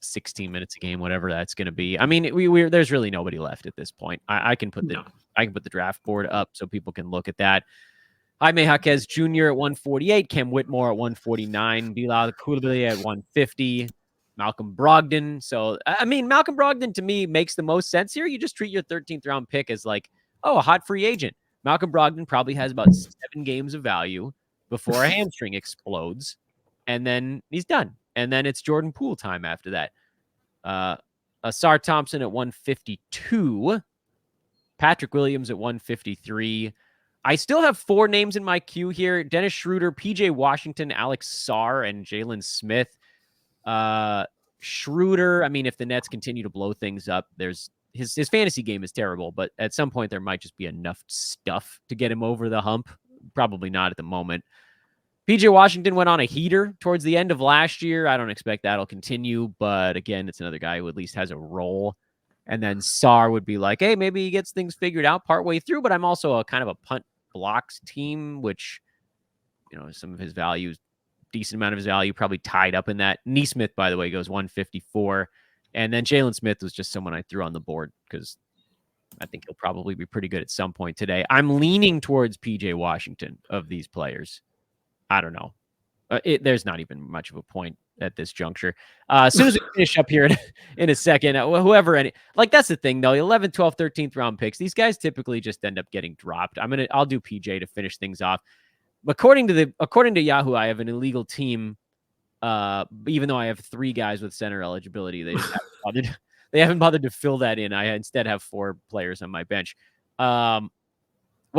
16 minutes a game, whatever that's going to be. I mean, there's really nobody left at this point. I can put the draft board up so people can look at that. Jaime Jaquez Jr. at 148, Cam Whitmore at 149, Bilal Coulibaly at 150, Malcolm Brogdon. So, I mean, Malcolm Brogdon to me makes the most sense here. You just treat your 13th round pick as like, oh, a hot free agent. Malcolm Brogdon probably has about 7 games of value before a hamstring explodes, and then he's done. And then it's Jordan Poole time after that. Asar Thompson at 152, Patrick Williams at 153. I still have 4 names in my queue here: Dennis Schroeder, PJ Washington, Alex Sarr, and Jalen Smith. Schroeder, I mean, if the Nets continue to blow things up, there's his fantasy game is terrible, but at some point there might just be enough stuff to get him over the hump. Probably not at the moment. PJ Washington went on a heater towards the end of last year. I don't expect that'll continue, but again, it's another guy who at least has a role. And then Sarr would be like, hey, maybe he gets things figured out partway through, but I'm also a kind of a punt blocks team, which, you know, some of his values, decent amount of his value probably tied up in that. Neesmith, by the way, goes 154. And then Jalen Smith was just someone I threw on the board because I think he'll probably be pretty good at some point today. I'm leaning towards PJ Washington of these players. I don't know. There's not even much of a point at this juncture. As soon as we finish up here in a second, whoever, like, that's the thing though, 11, 12, 13th round picks, these guys typically just end up getting dropped. I'll do PJ to finish things off. According to Yahoo, I have an illegal team. Even though I have 3 guys with center eligibility, they haven't bothered to fill that in. I instead have 4 players on my bench. What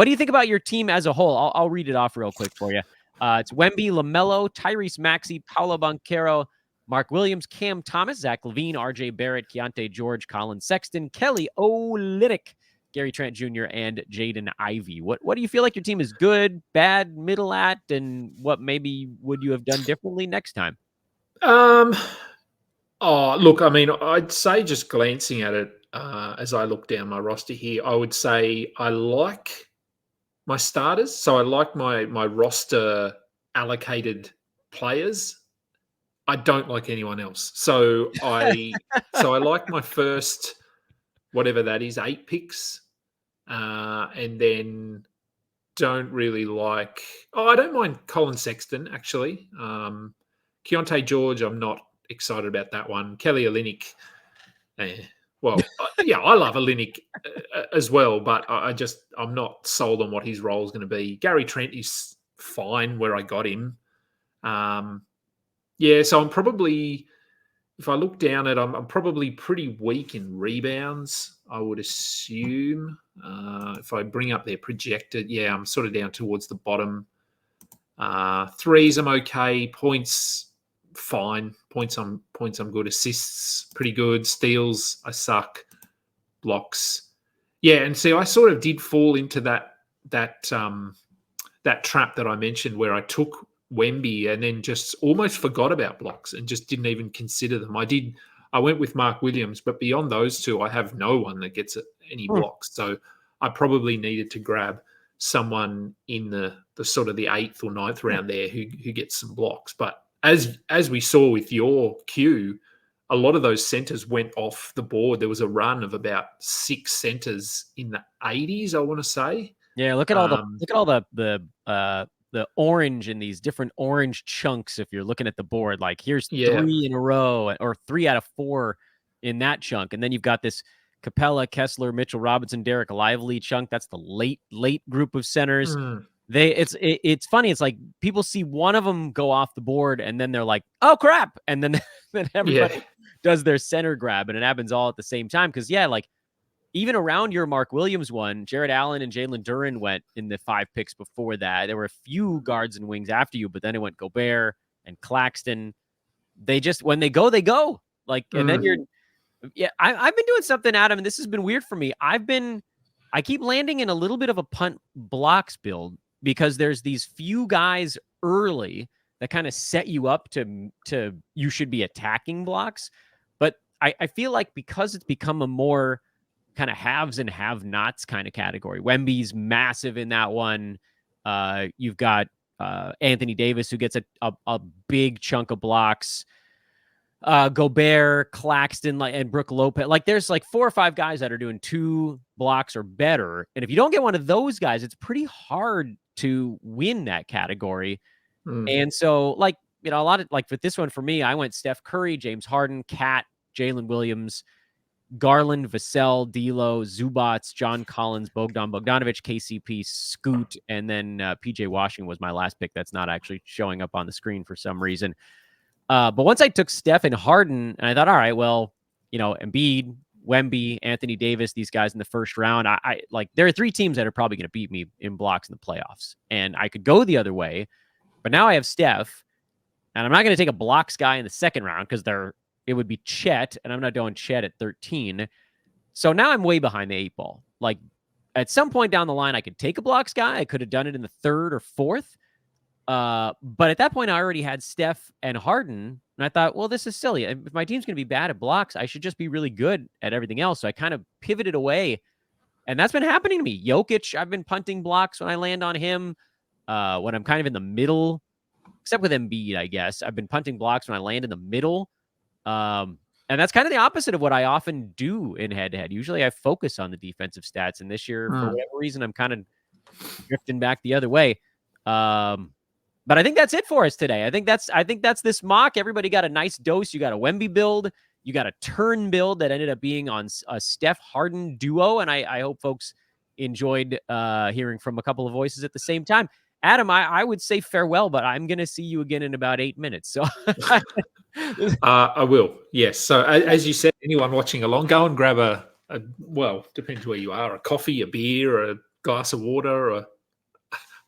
do you think about your team as a whole? I'll read it off real quick for you. It's Wemby, LaMelo, Tyrese Maxey, Paolo Banchero, Mark Williams, Cam Thomas, Zach LaVine, RJ Barrett, Keontae George, Colin Sexton, Kelly Olynyk, Gary Trent Jr., and Jaden Ivey. What do you feel like your team is good, bad, middle at, and what maybe would you have done differently next time? Look, I mean, I'd say just glancing at it as I look down my roster here, I would say I like my starters. So I like my roster allocated players. I don't like anyone else. So I like my first, whatever that is, 8 picks. And then don't really like... I don't mind Colin Sexton, actually. Keontae George, I'm not excited about that one. Kelly Olynyk, yeah, I love Olynyk as well, but I'm not sold on what his role is going to be. Gary Trent is fine where I got him. So I'm probably, if I look down at, I'm probably pretty weak in rebounds, I would assume. If I bring up their projected, I'm sort of down towards the bottom. Threes, I'm okay. Points, fine. Points, I'm good. Assists, pretty good. Steals, I suck. Blocks, and see, I sort of did fall into that trap that I mentioned where I took Wemby and then just almost forgot about blocks and just didn't even consider them. I went with Mark Williams, but beyond those 2, I have no one that gets any blocks. So I probably needed to grab someone in the sort of the 8th or 9th round there who gets some blocks. But as we saw with your queue, a lot of those centers went off the board. There was a run of about 6 centers in the 80s, I want to say. Yeah, look at all the orange in these different orange chunks. If you're looking at the board, like here's 3 in a row, or 3 out of 4 in that chunk, and then you've got this Capella, Kessler, Mitchell Robinson, Derek Lively chunk. That's the late group of centers. It's funny. It's like people see one of them go off the board, and then they're like, "Oh crap!" And then everybody does their center grab, and it happens all at the same time. Because like even around your Mark Williams one, Jared Allen and Jalen Duren went in the 5 picks before that. There were a few guards and wings after you, but then it went Gobert and Claxton. They just, when they go, they go. Like, and then I've been doing something, Adam, and this has been weird for me. I keep landing in a little bit of a punt blocks build because there's these few guys early that kind of set you up to you should be attacking blocks. But I feel like because it's become a more kind of haves and have-nots kind of category. Wemby's massive in that one. You've got Anthony Davis, who gets a big chunk of blocks. Gobert, Claxton, and Brook Lopez. Like, there's like 4 or 5 guys that are doing 2 blocks or better. And if you don't get one of those guys, it's pretty hard to win that category. And so, like, you know, a lot of, like, with this one for me, I went Steph Curry, James Harden, Cat, Jalen Williams, Garland, Vassell, D'Lo, Zubats, John Collins, Bogdan Bogdanovic, KCP, Scoot, and then PJ Washington was my last pick. That's not actually showing up on the screen for some reason. But once I took Steph and Harden, and I thought, all right, well, you know, Embiid, Wemby, Anthony Davis, these guys in the first round, I like, there are 3 teams that are probably going to beat me in blocks in the playoffs. And I could go the other way, but now I have Steph, and I'm not going to take a blocks guy in the second round because it would be Chet, and I'm not doing Chet at 13. So now I'm way behind the 8 ball. Like, at some point down the line, I could take a blocks guy. I could have done it in the 3rd or 4th. But at that point, I already had Steph and Harden, and I thought, well, this is silly. If my team's going to be bad at blocks, I should just be really good at everything else. So I kind of pivoted away, and that's been happening to me. Jokic, I've been punting blocks when I land on him. When I'm kind of in the middle, except with Embiid, I guess. I've been punting blocks when I land in the middle. And that's kind of the opposite of what I often do in head-to-head. Usually I focus on the defensive stats, and this year, for whatever reason, I'm kind of drifting back the other way. But I think that's it for us today. I think that's this mock. Everybody got a nice dose. You got a Wemby build. You got a turn build that ended up being on a Steph Harden duo. And I hope folks enjoyed hearing from a couple of voices at the same time. Adam, I would say farewell, but I'm going to see you again in about 8 minutes. So I will. Yes. So as you said, anyone watching along, go and grab well, depends where you are, a coffee, a beer, a glass of water, or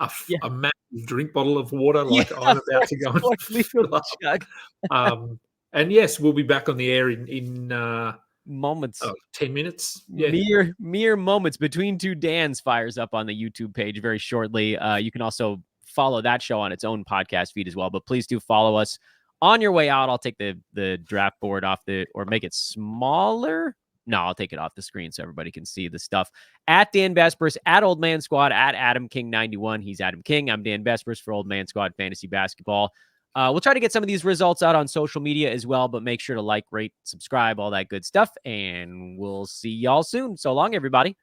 a massive drink bottle of water like I'm about to go and fill up. And yes, we'll be back on the air in moments. 10 minutes. Yeah. Mere moments. Between Two Dans fires up on the YouTube page very shortly. You can also follow that show on its own podcast feed as well. But please do follow us. On your way out, I'll take the draft board off or make it smaller. No, I'll take it off the screen so everybody can see the stuff. At Dan Vespers, at Old Man Squad, at Adam King 91. He's Adam King. I'm Dan Vespers for Old Man Squad Fantasy Basketball. We'll try to get some of these results out on social media as well, but make sure to like, rate, subscribe, all that good stuff. And we'll see y'all soon. So long, everybody.